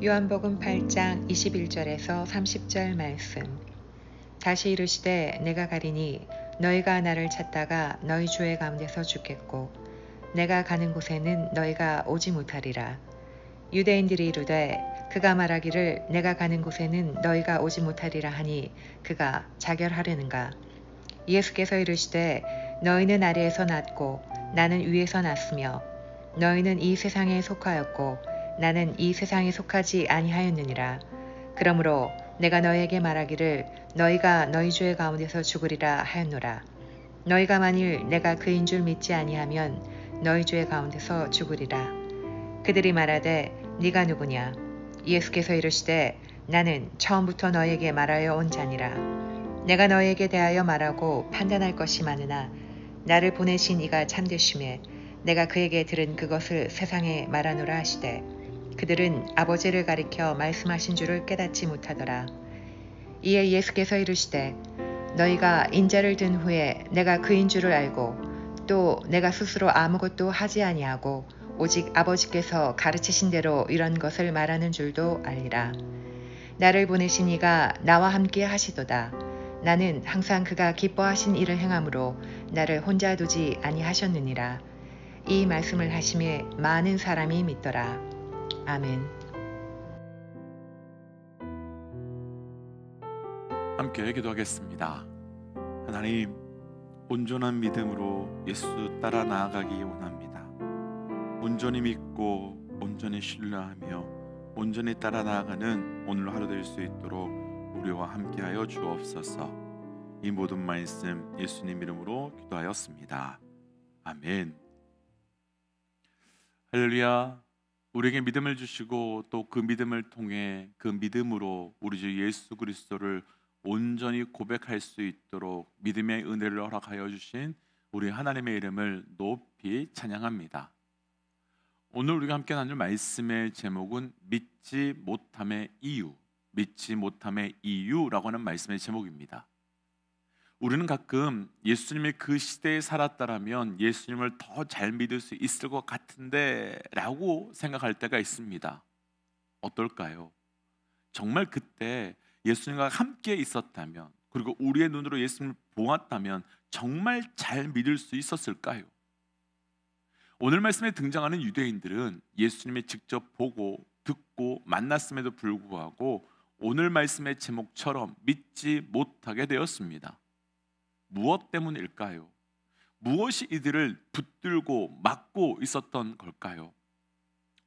요한복음 8장 21절에서 30절 말씀. 다시 이르시되 내가 가리니 너희가 나를 찾다가 너희 주의 가운데서 죽겠고 내가 가는 곳에는 너희가 오지 못하리라. 유대인들이 이르되 그가 말하기를 내가 가는 곳에는 너희가 오지 못하리라 하니 그가 자결하려는가. 예수께서 이르시되 너희는 아래에서 났고 나는 위에서 났으며 너희는 이 세상에 속하였고 나는 이 세상에 속하지 아니하였느니라. 그러므로 내가 너희에게 말하기를 너희가 너희 주의 가운데서 죽으리라 하였노라. 너희가 만일 내가 그인 줄 믿지 아니하면 너희 주의 가운데서 죽으리라. 그들이 말하되 네가 누구냐. 예수께서 이르시되 나는 처음부터 너희에게 말하여 온 자니라. 내가 너희에게 대하여 말하고 판단할 것이 많으나 나를 보내신 이가 참되심에 내가 그에게 들은 그것을 세상에 말하노라 하시되 그들은 아버지를 가리켜 말씀하신 줄을 깨닫지 못하더라. 이에 예수께서 이르시되 너희가 인자를 든 후에 내가 그인 줄을 알고 또 내가 스스로 아무것도 하지 아니하고 오직 아버지께서 가르치신 대로 이런 것을 말하는 줄도 알리라. 나를 보내신 이가 나와 함께 하시도다. 나는 항상 그가 기뻐하신 일을 행함으로 나를 혼자 두지 아니하셨느니라. 이 말씀을 하심에 많은 사람이 믿더라. 아멘. 함께 기도하겠습니다. 하나님, 온전한 믿음으로 예수 따라 나아가기 원합니다. 온전히 믿고 온전히 신뢰하며 온전히 따라 나아가는 오늘 하루 될 수 있도록 우리와 함께하여 주옵소서. 이 모든 말씀 예수님 이름으로 기도하였습니다. 아멘. 할렐루야. 우리에게 믿음을 주시고 또 그 믿음을 통해 그 믿음으로 우리 주 예수 그리스도를 온전히 고백할 수 있도록 믿음의 은혜를 허락하여 주신 우리 하나님의 이름을 높이 찬양합니다. 오늘 우리가 함께 나눌 말씀의 제목은 믿지 못함의 이유, 믿지 못함의 이유라고 하는 말씀의 제목입니다. 우리는 가끔 예수님이 그 시대에 살았다라면 예수님을 더 잘 믿을 수 있을 것 같은데 라고 생각할 때가 있습니다. 어떨까요? 정말 그때 예수님과 함께 있었다면, 그리고 우리의 눈으로 예수님을 보았다면 정말 잘 믿을 수 있었을까요? 오늘 말씀에 등장하는 유대인들은 예수님이 직접 보고 듣고 만났음에도 불구하고 오늘 말씀의 제목처럼 믿지 못하게 되었습니다. 무엇 때문일까요? 무엇이 이들을 붙들고 막고 있었던 걸까요?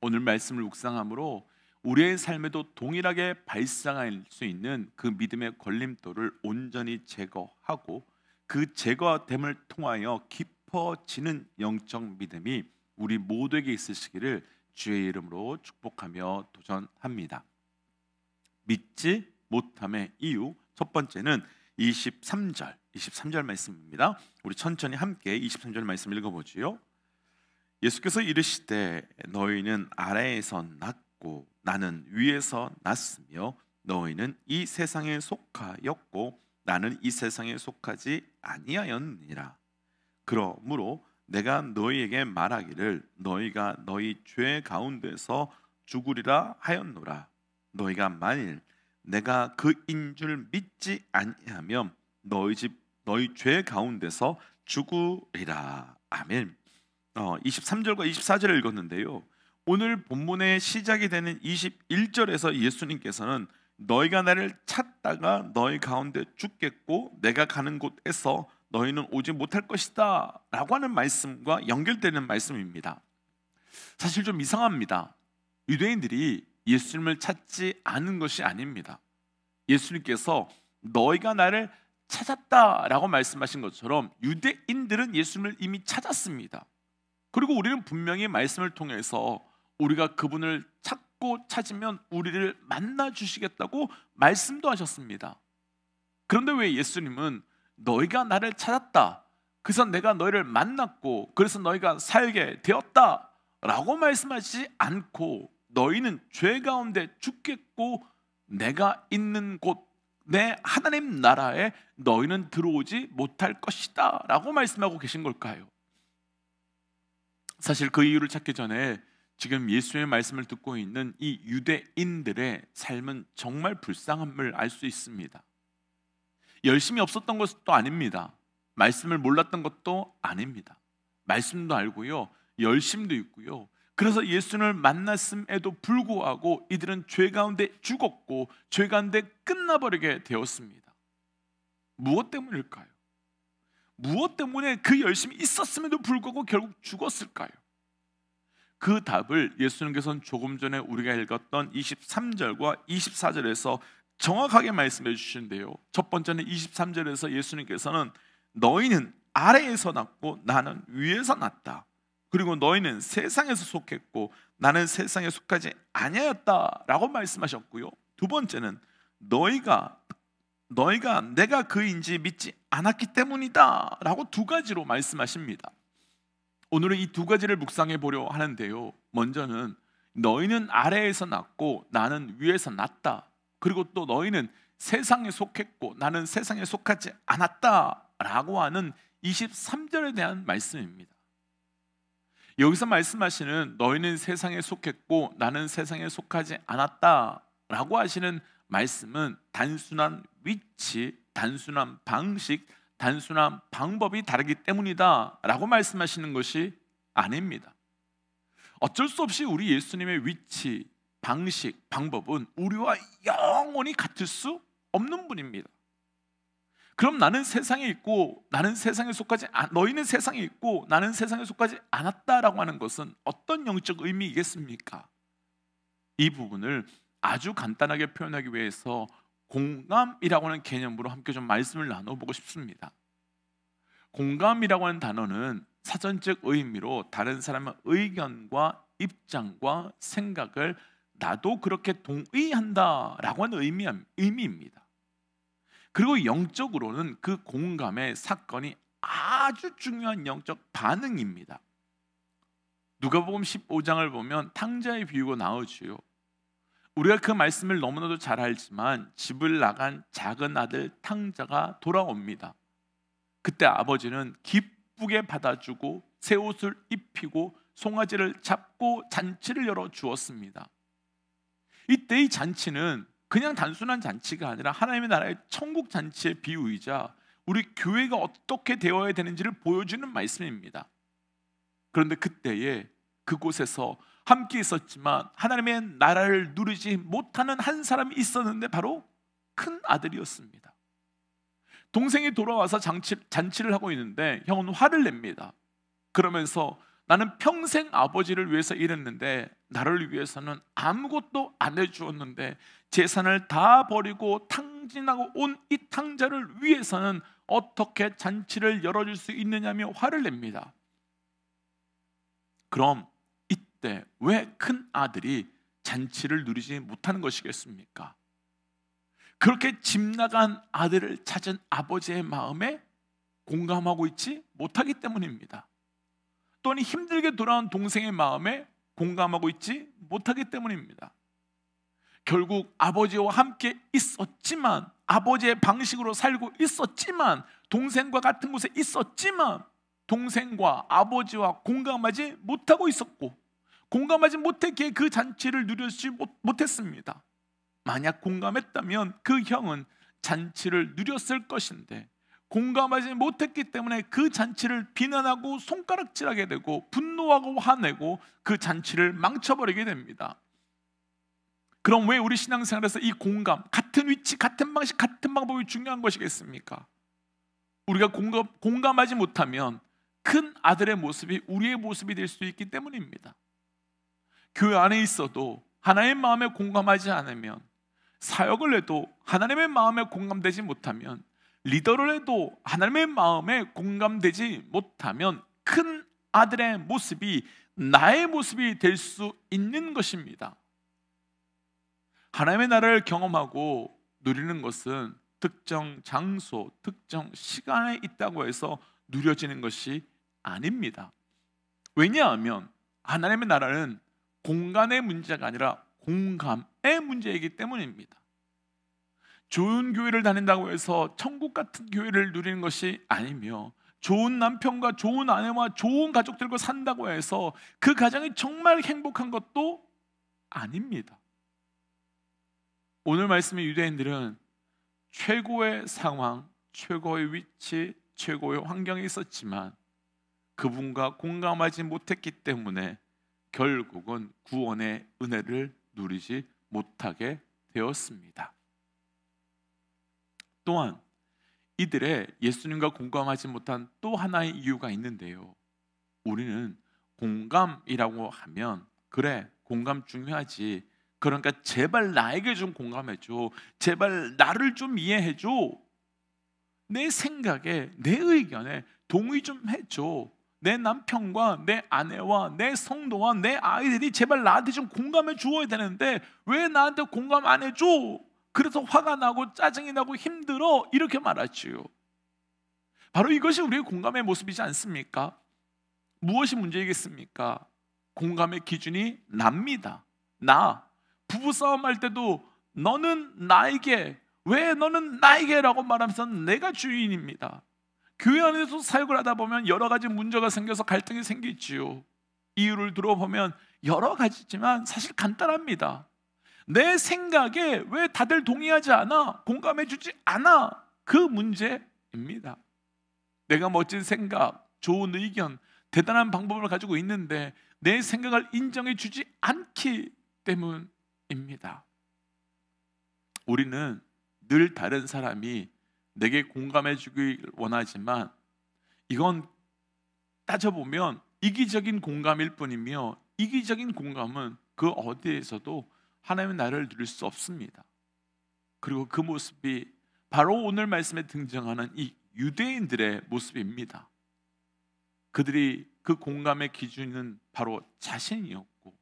오늘 말씀을 묵상함으로 우리의 삶에도 동일하게 발생할 수 있는 그 믿음의 걸림돌을 온전히 제거하고 그 제거됨을 통하여 깊어지는 영적 믿음이 우리 모두에게 있으시기를 주의 이름으로 축복하며 도전합니다. 믿지 못함의 이유, 첫 번째는 23절 말씀입니다. 우리 천천히 함께 23절 말씀 읽어보지요. 예수께서 이르시되 너희는 아래에서 났고 나는 위에서 났으며 너희는 이 세상에 속하였고 나는 이 세상에 속하지 아니하였느니라. 그러므로 내가 너희에게 말하기를 너희가 너희 죄 가운데서 죽으리라 하였노라. 너희가 만일 내가 그인 줄 믿지 아니하면 너희 죄 가운데서 죽으리라. 아멘. 23절과 24절을 읽었는데요. 오늘 본문의 시작이 되는 21절에서 예수님께서는 너희가 나를 찾다가 너희 가운데 죽겠고 내가 가는 곳에서 너희는 오지 못할 것이다 라고 하는 말씀과 연결되는 말씀입니다. 사실 좀 이상합니다. 유대인들이 예수님을 찾지 않은 것이 아닙니다. 예수님께서 너희가 나를 찾았다라고 말씀하신 것처럼 유대인들은 예수님을 이미 찾았습니다. 그리고 우리는 분명히 말씀을 통해서 우리가 그분을 찾고 찾으면 우리를 만나 주시겠다고 말씀도 하셨습니다. 그런데 왜 예수님은 너희가 나를 찾았다, 그래서 내가 너희를 만났고 그래서 너희가 살게 되었다 라고 말씀하시지 않고 너희는 죄 가운데 죽겠고 내가 있는 곳 내 하나님 나라에 너희는 들어오지 못할 것이다 라고 말씀하고 계신 걸까요? 사실 그 이유를 찾기 전에 지금 예수의 말씀을 듣고 있는 이 유대인들의 삶은 정말 불쌍함을 알 수 있습니다. 열심이 없었던 것도 아닙니다. 말씀을 몰랐던 것도 아닙니다. 말씀도 알고요, 열심도 있고요. 그래서 예수를 만났음에도 불구하고 이들은 죄 가운데 죽었고 죄 가운데 끝나버리게 되었습니다. 무엇 때문일까요? 무엇 때문에 그 열심이 있었음에도 불구하고 결국 죽었을까요? 그 답을 예수님께서는 조금 전에 우리가 읽었던 23절과 24절에서 정확하게 말씀해 주시는데요, 첫 번째는 23절에서 예수님께서는 너희는 아래에서 났고 나는 위에서 났다. 그리고 너희는 세상에서 속했고 나는 세상에 속하지 아니하였다라고 말씀하셨고요, 두 번째는 너희가 내가 그인지 믿지 않았기 때문이다 라고 두 가지로 말씀하십니다. 오늘은 이 두 가지를 묵상해 보려 하는데요, 먼저는 너희는 아래에서 났고 나는 위에서 났다. 그리고 또 너희는 세상에 속했고 나는 세상에 속하지 않았다 라고 하는 23절에 대한 말씀입니다. 여기서 말씀하시는 너희는 세상에 속했고 나는 세상에 속하지 않았다 라고 하시는 말씀은 단순한 위치, 단순한 방식, 단순한 방법이 다르기 때문이다 라고 말씀하시는 것이 아닙니다. 어쩔 수 없이 우리 예수님의 위치, 방식, 방법은 우리와 영원히 같을 수 없는 분입니다. 그럼 나는 세상에 있고 나는 세상에 속하지 너희는 세상에 있고 나는 세상에 속하지 않았다라고 하는 것은 어떤 영적 의미이겠습니까? 이 부분을 아주 간단하게 표현하기 위해서 공감이라고 하는 개념으로 함께 좀 말씀을 나눠보고 싶습니다. 공감이라고 하는 단어는 사전적 의미로 다른 사람의 의견과 입장과 생각을 나도 그렇게 동의한다라고 하는 의미입니다. 그리고 영적으로는 그 공감의 사건이 아주 중요한 영적 반응입니다. 누가복음 15장을 보면 탕자의 비유가 나오지요. 우리가 그 말씀을 너무나도 잘 알지만 집을 나간 작은 아들 탕자가 돌아옵니다. 그때 아버지는 기쁘게 받아주고 새 옷을 입히고 송아지를 잡고 잔치를 열어 주었습니다. 이때 이 잔치는 그냥 단순한 잔치가 아니라 하나님의 나라의 천국 잔치의 비유이자 우리 교회가 어떻게 되어야 되는지를 보여주는 말씀입니다. 그런데 그때에 그곳에서 함께 있었지만 하나님의 나라를 누리지 못하는 한 사람이 있었는데 바로 큰 아들이었습니다. 동생이 돌아와서 잔치를 하고 있는데 형은 화를 냅니다. 그러면서 나는 평생 아버지를 위해서 일했는데 나를 위해서는 아무것도 안 해주었는데 재산을 다 버리고 탕진하고 온 이 탕자를 위해서는 어떻게 잔치를 열어줄 수 있느냐며 화를 냅니다. 그럼 이때 왜 큰 아들이 잔치를 누리지 못하는 것이겠습니까? 그렇게 집 나간 아들을 찾은 아버지의 마음에 공감하고 있지 못하기 때문입니다. 또는 힘들게 돌아온 동생의 마음에 공감하고 있지 못하기 때문입니다. 결국 아버지와 함께 있었지만, 아버지의 방식으로 살고 있었지만, 동생과 같은 곳에 있었지만 동생과 아버지와 공감하지 못하고 있었고, 공감하지 못했기에 그 잔치를 누리지 못했습니다. 만약 공감했다면 그 형은 잔치를 누렸을 것인데 공감하지 못했기 때문에 그 잔치를 비난하고 손가락질하게 되고 분노하고 화내고 그 잔치를 망쳐버리게 됩니다. 그럼 왜 우리 신앙생활에서 이 공감, 같은 위치, 같은 방식, 같은 방법이 중요한 것이겠습니까? 우리가 공감하지 못하면 큰 아들의 모습이 우리의 모습이 될 수 있기 때문입니다. 교회 안에 있어도 하나님의 마음에 공감하지 않으면, 사역을 해도 하나님의 마음에 공감되지 못하면, 리더를 해도 하나님의 마음에 공감되지 못하면 큰 아들의 모습이 나의 모습이 될 수 있는 것입니다. 하나님의 나라를 경험하고 누리는 것은 특정 장소, 특정 시간에 있다고 해서 누려지는 것이 아닙니다. 왜냐하면 하나님의 나라는 공간의 문제가 아니라 공감의 문제이기 때문입니다. 좋은 교회를 다닌다고 해서 천국 같은 교회를 누리는 것이 아니며, 좋은 남편과 좋은 아내와 좋은 가족들과 산다고 해서 그 가정이 정말 행복한 것도 아닙니다. 오늘 말씀의 유대인들은 최고의 상황, 최고의 위치, 최고의 환경에 있었지만 그분과 공감하지 못했기 때문에 결국은 구원의 은혜를 누리지 못하게 되었습니다. 또한 이들의 예수님과 공감하지 못한 또 하나의 이유가 있는데요. 우리는 공감이라고 하면 그래, 공감 중요하지. 그러니까 제발 나에게 좀 공감해줘. 제발 나를 좀 이해해줘. 내 생각에, 내 의견에 동의 좀 해줘. 내 남편과 내 아내와 내 성도와 내 아이들이 제발 나한테 좀 공감해 주어야 되는데 왜 나한테 공감 안 해줘? 그래서 화가 나고 짜증이 나고 힘들어, 이렇게 말하지요. 바로 이것이 우리의 공감의 모습이지 않습니까? 무엇이 문제이겠습니까? 공감의 기준이 납니다. 나 부부싸움 할 때도 너는 나에게, 왜 너는 나에게 라고 말하면서 내가 주인입니다. 교회 안에서 사역을 하다 보면 여러 가지 문제가 생겨서 갈등이 생기지요. 이유를 들어보면 여러 가지지만 사실 간단합니다. 내 생각에 왜 다들 동의하지 않아? 공감해 주지 않아? 그 문제입니다. 내가 멋진 생각, 좋은 의견, 대단한 방법을 가지고 있는데 내 생각을 인정해 주지 않기 때문입니다. 우리는 늘 다른 사람이 내게 공감해 주길 원하지만 이건 따져보면 이기적인 공감일 뿐이며 이기적인 공감은 그 어디에서도 하나님의 나라를 누릴 수 없습니다. 그리고 그 모습이 바로 오늘 말씀에 등장하는 이 유대인들의 모습입니다. 그들이 그 공감의 기준은 바로 자신이었고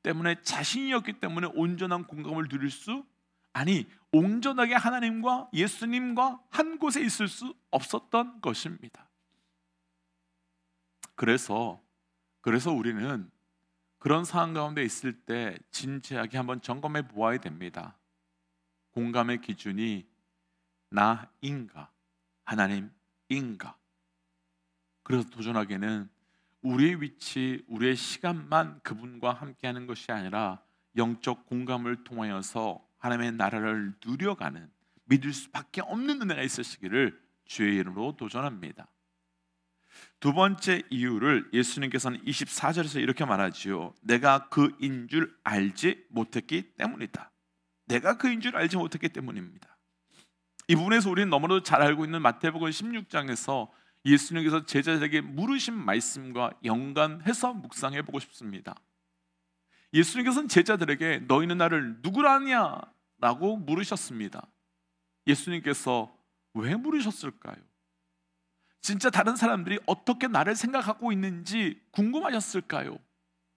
때문에 자신이었기 때문에 온전한 공감을 누릴 수, 아니 온전하게 하나님과 예수님과 한 곳에 있을 수 없었던 것입니다. 그래서 우리는 그런 상황 가운데 있을 때 진지하게 한번 점검해 보아야 됩니다. 공감의 기준이 나인가 하나님인가? 그래서 도전하기는 우리의 위치, 우리의 시간만 그분과 함께하는 것이 아니라 영적 공감을 통하여서 하나님의 나라를 누려가는, 믿을 수밖에 없는 은혜가 있으시기를 주의 이름으로 도전합니다. 두 번째 이유를 예수님께서는 24절에서 이렇게 말하지요. 내가 그인 줄 알지 못했기 때문이다. 내가 그인 줄 알지 못했기 때문입니다. 이 부분에서 우리는 너무나도 잘 알고 있는 마태복음 16장에서 예수님께서 제자들에게 물으신 말씀과 연관해서 묵상해 보고 싶습니다. 예수님께서는 제자들에게 너희는 나를 누구라냐? 라고 물으셨습니다. 예수님께서 왜 물으셨을까요? 진짜 다른 사람들이 어떻게 나를 생각하고 있는지 궁금하셨을까요?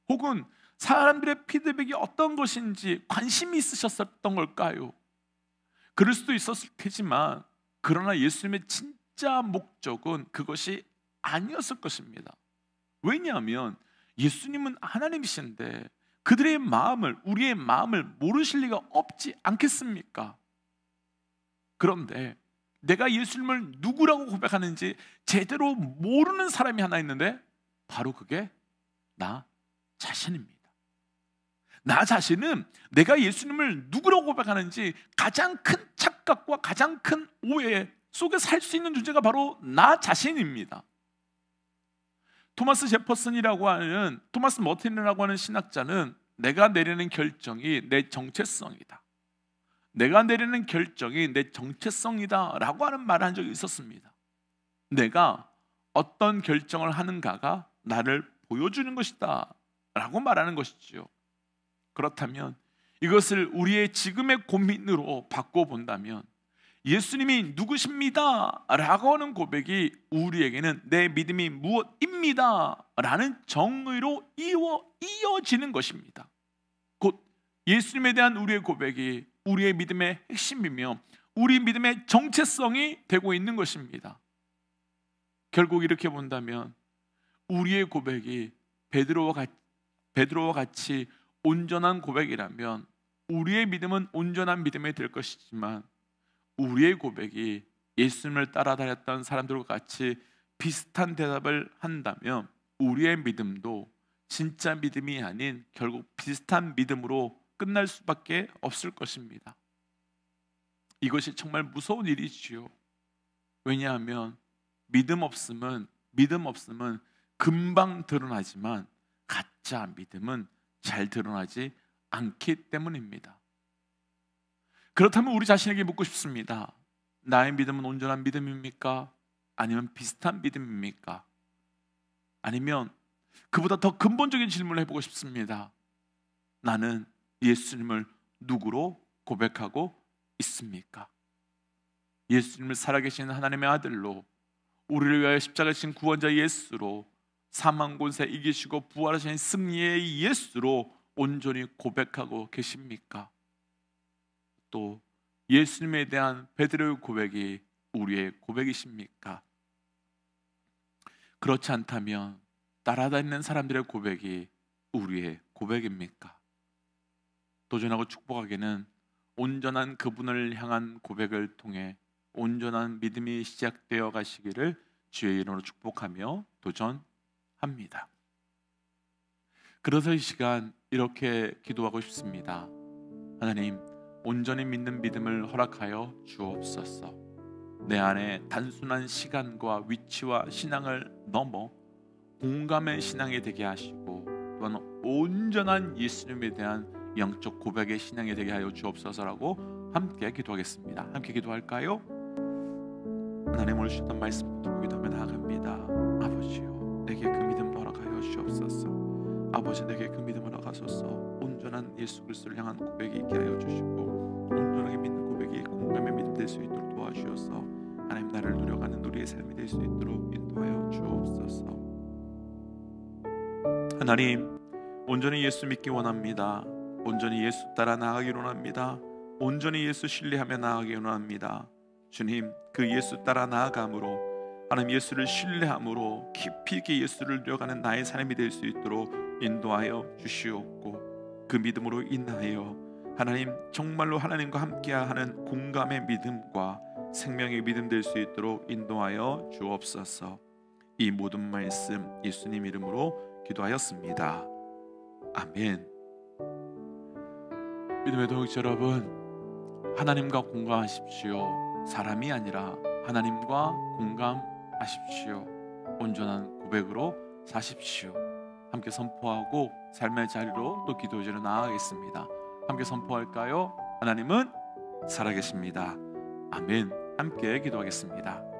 혹은 사람들의 피드백이 어떤 것인지 관심이 있으셨던 걸까요? 그럴 수도 있었을 테지만 그러나 예수님의 진짜 목적은 그것이 아니었을 것입니다. 왜냐하면 예수님은 하나님이신데 그들의 마음을, 우리의 마음을 모르실 리가 없지 않겠습니까? 그런데 내가 예수님을 누구라고 고백하는지 제대로 모르는 사람이 하나 있는데 바로 그게 나 자신입니다. 나 자신은 내가 예수님을 누구라고 고백하는지 가장 큰 착각과 가장 큰 오해 속에 살 수 있는 존재가 바로 나 자신입니다. 토마스 머틴이라고 하는 신학자는 내가 내리는 결정이 내 정체성이다. 내가 내리는 결정이 내 정체성이다 라고 하는 말을 한 적이 있었습니다. 내가 어떤 결정을 하는가가 나를 보여주는 것이다 라고 말하는 것이지요. 그렇다면 이것을 우리의 지금의 고민으로 바꿔본다면 예수님이 누구십니다 라고 하는 고백이 우리에게는 내 믿음이 무엇입니다 라는 정의로 이어지는 것입니다. 곧 예수님에 대한 우리의 고백이 우리의 믿음의 핵심이며 우리 믿음의 정체성이 되고 있는 것입니다. 결국 이렇게 본다면 우리의 고백이 베드로와 같이 온전한 고백이라면 우리의 믿음은 온전한 믿음이 될 것이지만 우리의 고백이 예수님을 따라다녔던 사람들과 같이 비슷한 대답을 한다면 우리의 믿음도 진짜 믿음이 아닌 결국 비슷한 믿음으로 끝날 수밖에 없을 것입니다. 이것이 정말 무서운 일이지요. 왜냐하면 믿음 없음은 금방 드러나지만 가짜 믿음은 잘 드러나지 않기 때문입니다. 그렇다면 우리 자신에게 묻고 싶습니다. 나의 믿음은 온전한 믿음입니까? 아니면 비슷한 믿음입니까? 아니면 그보다 더 근본적인 질문을 해보고 싶습니다. 나는 예수님을 누구로 고백하고 있습니까? 예수님을 살아계신 하나님의 아들로, 우리를 위하여 십자가에 지신 구원자 예수로, 사망 권세 이기시고 부활하신 승리의 예수로 온전히 고백하고 계십니까? 또 예수님에 대한 베드로의 고백이 우리의 고백이십니까? 그렇지 않다면 따라다니는 사람들의 고백이 우리의 고백입니까? 도전하고 축복하기는 온전한 그분을 향한 고백을 통해 온전한 믿음이 시작되어 가시기를 주의 이름으로 축복하며 도전합니다. 그래서 이 시간 이렇게 기도하고 싶습니다. 하나님, 온전히 믿는 믿음을 허락하여 주옵소서. 내 안에 단순한 시간과 위치와 신앙을 넘어 공감의 신앙이 되게 하시고 또한 온전한 예수님에 대한 영적 고백의 신앙이 되게 하여 주옵소서라고 함께 기도하겠습니다. 함께 기도할까요? 하나님, 오늘 주셨던 말씀 붙들고 기도하며 나아갑니다. 아버지요, 내게 그 믿음 허락하여 주옵소서. 아버지, 내게 그 믿음 허락하소서. 온전한 예수 그리스도를 향한 고백이 있게 하여 주시고 온전하게 믿는 고백이 공감의 믿음 될 수 있도록 도와주셔서 하나님 나를 누려가는 우리의 삶이 될 수 있도록 인도하여 주옵소서. 하나님, 온전히 예수 믿기 원합니다. 온전히 예수 따라 나아가기 원합니다. 온전히 예수 신뢰하며 나아가기 원합니다. 주님, 그 예수 따라 나아감으로, 하나님 예수를 신뢰함으로 깊이 있게 예수를 누려가는 나의 삶이 될 수 있도록 인도하여 주시옵고, 그 믿음으로 인하여 하나님 정말로 하나님과 함께하는 공감의 믿음과 생명의 믿음 될 수 있도록 인도하여 주옵소서. 이 모든 말씀 예수님 이름으로 기도하였습니다. 아멘. 믿음의 동역자 여러분, 하나님과 공감하십시오. 사람이 아니라 하나님과 공감하십시오. 온전한 고백으로 사십시오. 함께 선포하고 삶의 자리로 또 기도의 자리로 나아가겠습니다. 함께 선포할까요? 하나님은 살아계십니다. 아멘. 함께 기도하겠습니다.